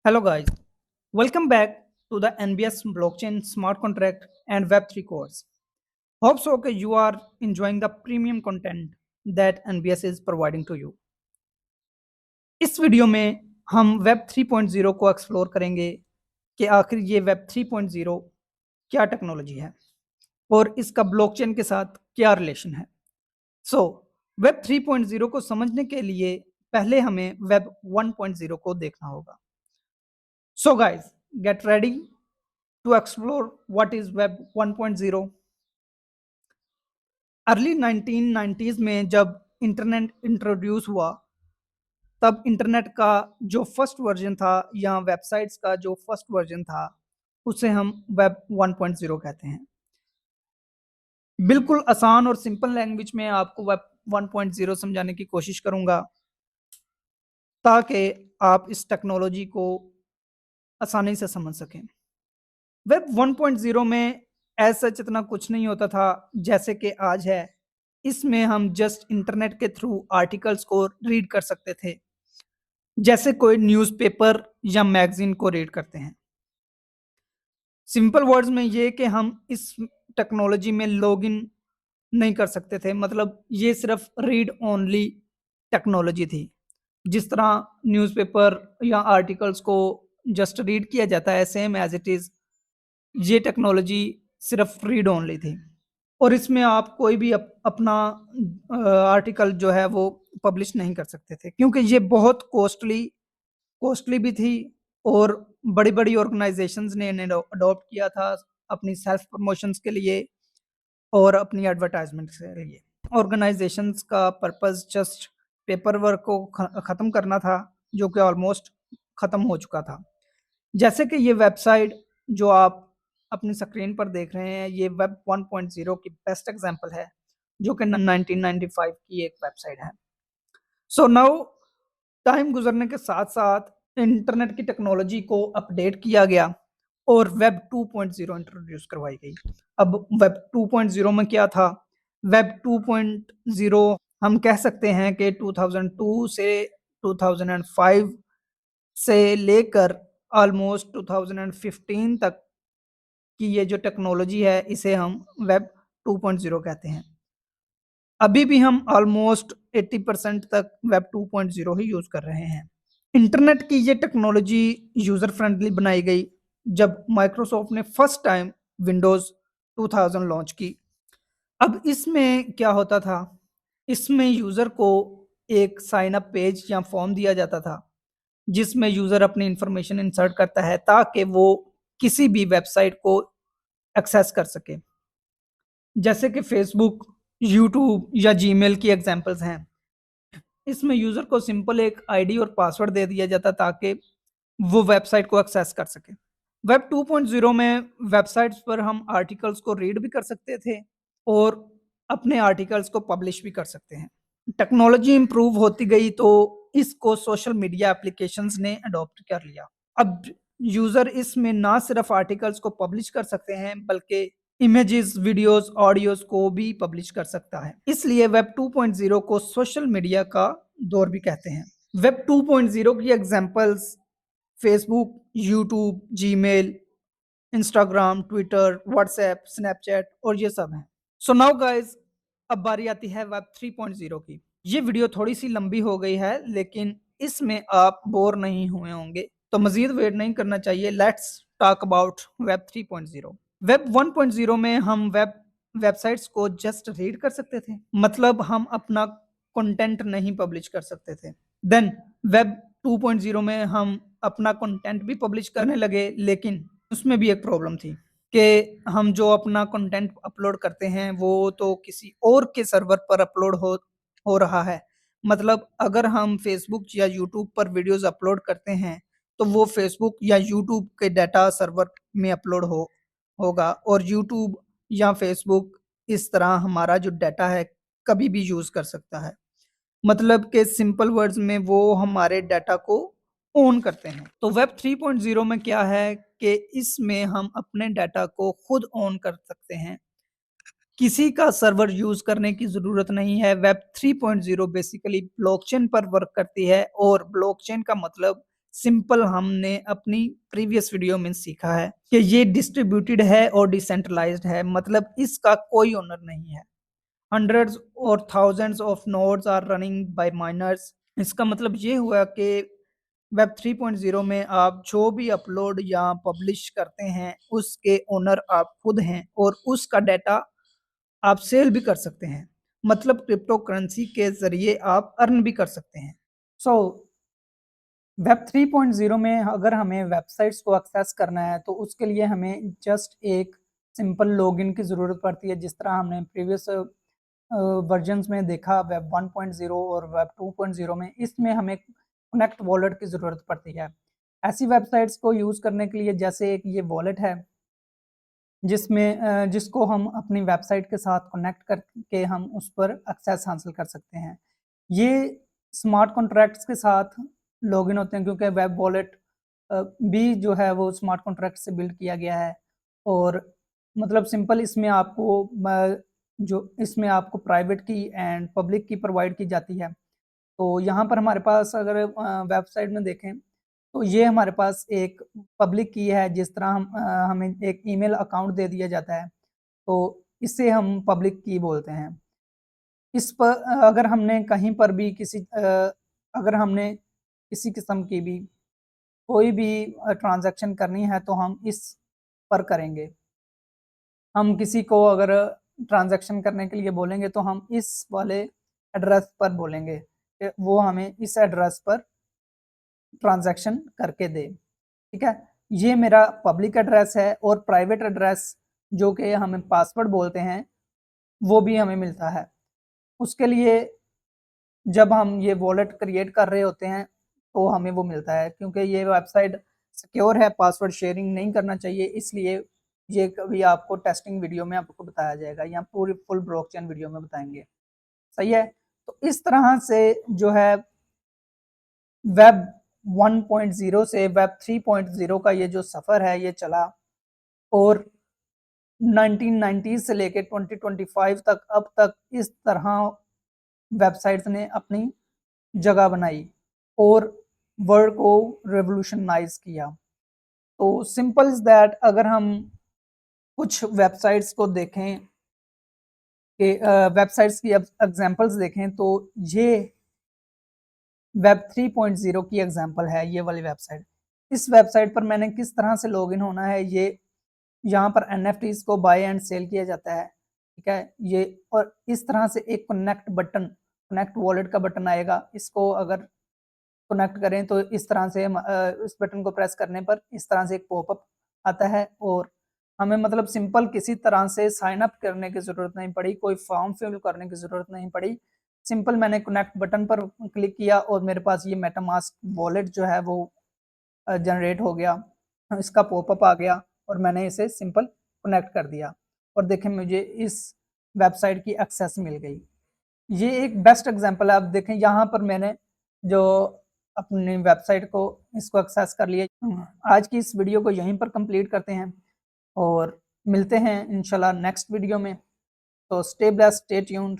Hello guys, welcome back to the NBS Blockchain Smart Contract and Web3 course. Hope so that you are enjoying the premium content that NBS is providing to you. इस video में हम web 3.0 को explore करेंगे कि आखिर ये web 3.0 क्या technology है और इसका ब्लॉकचेन के साथ क्या रिलेशन है। वेब 3.0 को समझने के लिए पहले हमें वेब 1.0 को देखना होगा। Guys, get ready to explore what is Web 1.0. Early 1990s में जब इंटरनेट इंट्रोड्यूस हुआ तब इंटरनेट का जो फर्स्ट वर्जन था या वेबसाइट्स का जो फर्स्ट वर्जन था उसे हम वेब 1.0 कहते हैं। बिल्कुल आसान और सिंपल लैंग्वेज में आपको वेब 1.0 समझाने की कोशिश करूंगा ताकि आप इस टेक्नोलॉजी को आसानी से समझ सकें। वेब 1.0 में एज सच इतना कुछ नहीं होता था जैसे कि आज है। इसमें हम जस्ट इंटरनेट के थ्रू आर्टिकल्स को रीड कर सकते थे, जैसे कोई न्यूज़पेपर या मैगजीन को रीड करते हैं। सिंपल वर्ड्स में ये कि हम इस टेक्नोलॉजी में लॉगिन नहीं कर सकते थे, मतलब ये सिर्फ रीड ओनली टेक्नोलॉजी थी। जिस तरह न्यूज़पेपर या आर्टिकल्स को जस्ट रीड किया जाता है, सेम एज इट इज़ ये टेक्नोलॉजी सिर्फ रीड ओनली थी और इसमें आप कोई भी अपना आर्टिकल जो है वो पब्लिश नहीं कर सकते थे, क्योंकि ये बहुत कॉस्टली भी थी और बड़ी बड़ी ऑर्गेनाइजेशंस ने इन्हें अडॉप्ट किया था अपनी सेल्फ प्रमोशंस के लिए और अपनी एडवर्टाइजमेंट के लिए। ऑर्गेनाइजेशंस का पर्पस जस्ट पेपर वर्क को ख़त्म करना था, जो कि ऑलमोस्ट ख़त्म हो चुका था। जैसे कि ये वेबसाइट जो आप अपनी स्क्रीन पर देख रहे हैं, ये वेब 1.0 की बेस्ट एग्जांपल है, जो कि 1995 की एक वेबसाइट है। नाउ टाइम गुजरने के साथ साथ इंटरनेट की टेक्नोलॉजी को अपडेट किया गया और वेब 2.0 इंट्रोड्यूस करवाई गई। अब वेब 2.0 में क्या था? वेब 2.0 हम कह सकते हैं कि 2002 से 2005 से लेकर ऑलमोस्ट 2015 तक कि ये जो टेक्नोलॉजी है इसे हम वेब 2.0 कहते हैं। अभी भी हम ऑलमोस्ट 80% तक वेब 2.0 ही यूज कर रहे हैं। इंटरनेट की ये टेक्नोलॉजी यूजर फ्रेंडली बनाई गई जब माइक्रोसॉफ्ट ने फर्स्ट टाइम विंडोज 2000 लॉन्च की। अब इसमें क्या होता था? इसमें यूजर को एक साइन अप पेज या फॉर्म दिया जाता था जिसमें यूजर अपनी इंफॉर्मेशन इंसर्ट करता है ताकि वो किसी भी वेबसाइट को एक्सेस कर सके, जैसे कि फेसबुक, यूट्यूब या जीमेल की एग्जांपल्स हैं। इसमें यूजर को सिंपल एक आईडी और पासवर्ड दे दिया जाता ताकि वो वेबसाइट को एक्सेस कर सके। वेब 2.0 में वेबसाइट्स पर हम आर्टिकल्स को रीड भी कर सकते थे और अपने आर्टिकल्स को पब्लिश भी कर सकते हैं। टेक्नोलॉजी इंप्रूव होती गई तो इसको सोशल मीडिया एप्लीकेशंस ने अडॉप्ट कर लिया। अब यूजर इसमें ना सिर्फ आर्टिकल्स को पब्लिश कर सकते हैं बल्कि इमेजेस, वीडियोस, ऑडियोज को भी पब्लिश कर सकता है। इसलिए वेब 2.0 को सोशल मीडिया का दौर भी कहते हैं। वेब 2.0 की examples Facebook, YouTube, Gmail, Instagram, Twitter, WhatsApp, Snapchat और ये सब हैं। नाउ गाइस, अब बारी आती है वेब 3.0 की। ये वीडियो थोड़ी सी लंबी हो गई है, लेकिन इसमें आप बोर नहीं हुए होंगे, तो मजीद वेट नहीं करना चाहिए। Let's talk about web 3.0। Web 1.0 में हम वेबसाइट्स को जस्ट रीड कर सकते थे, मतलब हम अपना कंटेंट नहीं पब्लिश कर सकते थे। देन वेब 2.0 में हम अपना कंटेंट भी पब्लिश करने लगे, लेकिन उसमें भी एक प्रॉब्लम थी कि हम जो अपना कंटेंट अपलोड करते हैं वो तो किसी और के सर्वर पर अपलोड हो रहा है। मतलब अगर हम फेसबुक या यूट्यूब पर वीडियोस अपलोड करते हैं तो वो फेसबुक या यूट्यूब के डाटा सर्वर में अपलोड होगा और यूट्यूब या फेसबुक इस तरह हमारा जो डाटा है कभी भी यूज कर सकता है। मतलब के सिंपल वर्ड्स में वो हमारे डाटा को ओन करते हैं। तो वेब 3.0 में क्या है कि इसमें हम अपने डाटा को खुद ओन कर सकते हैं, किसी का सर्वर यूज करने की जरूरत नहीं है। वेब 3.0 बेसिकली ब्लॉकचेन पर वर्क करती है और ब्लॉकचेन का मतलब सिंपल हमने अपनी प्रीवियस वीडियो में सीखा है कि ये डिस्ट्रीब्यूटेड है और डिसेंट्रलाइज्ड है, मतलब इसका कोई ओनर नहीं है। हंड्रेड्स और thousands of nodes are running by miners. इसका मतलब ये हुआ कि वेब 3.0 में आप जो भी अपलोड या पब्लिश करते हैं उसके ओनर आप खुद हैं और उसका डाटा आप सेल भी कर सकते हैं, मतलब क्रिप्टो करेंसी के जरिए आप अर्न भी कर सकते हैं। सो वेब 3.0 में अगर हमें वेबसाइट्स को एक्सेस करना है तो उसके लिए हमें जस्ट एक सिंपल लॉगिन की ज़रूरत पड़ती है, जिस तरह हमने प्रीवियस वर्जन्स में देखा वेब 1.0 और वेब 2.0 में। इसमें हमें कनेक्ट वॉलेट की ज़रूरत पड़ती है ऐसी वेबसाइट्स को यूज़ करने के लिए। जैसे एक ये वॉलेट है जिसको हम अपनी वेबसाइट के साथ कनेक्ट करके हम उस पर एक्सेस हासिल कर सकते हैं। ये स्मार्ट कॉन्ट्रैक्ट्स के साथ लॉगिन होते हैं, क्योंकि वेब वॉलेट भी जो है वो स्मार्ट कॉन्ट्रैक्ट से बिल्ड किया गया है। और मतलब सिंपल इसमें आपको प्राइवेट की एंड पब्लिक की प्रोवाइड की जाती है। तो यहाँ पर हमारे पास अगर वेबसाइट में देखें तो ये हमारे पास एक पब्लिक की है। जिस तरह हमें एक ईमेल अकाउंट दे दिया जाता है तो इसे हम पब्लिक की बोलते हैं। इस पर अगर हमने कहीं पर भी अगर हमने किसी किस्म की भी कोई भी ट्रांजैक्शन करनी है तो हम इस पर करेंगे। हम किसी को अगर ट्रांजैक्शन करने के लिए बोलेंगे तो हम इस वाले एड्रेस पर बोलेंगे कि वो हमें इस एड्रेस पर ट्रांजैक्शन करके दे। ठीक है, ये मेरा पब्लिक एड्रेस है। और प्राइवेट एड्रेस जो कि हमें पासवर्ड बोलते हैं वो भी हमें मिलता है। उसके लिए जब हम ये वॉलेट क्रिएट कर रहे होते हैं तो हमें वो मिलता है, क्योंकि ये वेबसाइट सिक्योर है, पासवर्ड शेयरिंग नहीं करना चाहिए। इसलिए ये कभी आपको टेस्टिंग वीडियो में आपको बताया जाएगा या पूरी फुल ब्लॉकचेन वीडियो में बताएंगे। सही है। तो इस तरह से जो है वेब 1.0 से वेब 3.0 का ये जो सफ़र है ये चला, और 1990 से लेके 2025 तक अब तक इस तरह वेबसाइट्स ने अपनी जगह बनाई और वर्ल्ड को रेवोल्यूशनाइज किया। तो सिंपल इज दैट अगर हम कुछ वेबसाइट्स को देखें कि वेबसाइट्स की एग्जांपल्स देखें तो ये वेब 3.0 की एग्जांपल है, ये वाली वेबसाइट। इस वेबसाइट पर मैंने किस तरह से लॉगिन होना है, ये यहाँ पर NFTs को बाय एंड सेल किया जाता है। ठीक है, ये और इस तरह से एक कनेक्ट वॉलेट का बटन आएगा। इसको अगर कनेक्ट करें तो इस तरह से इस बटन को प्रेस करने पर इस तरह से एक पॉपअप आता है और हमें मतलब सिंपल किसी तरह से साइन अप करने की ज़रूरत नहीं पड़ी, कोई फॉर्म फिल करने की ज़रूरत नहीं पड़ी। सिंपल मैंने कनेक्ट बटन पर क्लिक किया और मेरे पास ये मेटामास्क वॉलेट जो है वो जनरेट हो गया, इसका पॉपअप आ गया और मैंने इसे सिंपल कनेक्ट कर दिया और देखें मुझे इस वेबसाइट की एक्सेस मिल गई। ये एक बेस्ट एग्जांपल है। आप देखें यहाँ पर मैंने जो अपनी वेबसाइट को इसको एक्सेस कर लिया। आज की इस वीडियो को यहीं पर कंप्लीट करते हैं और मिलते हैं इंशाल्लाह नेक्स्ट वीडियो में। तो स्टे ब्लेस्ड, स्टे ट्यून्ड।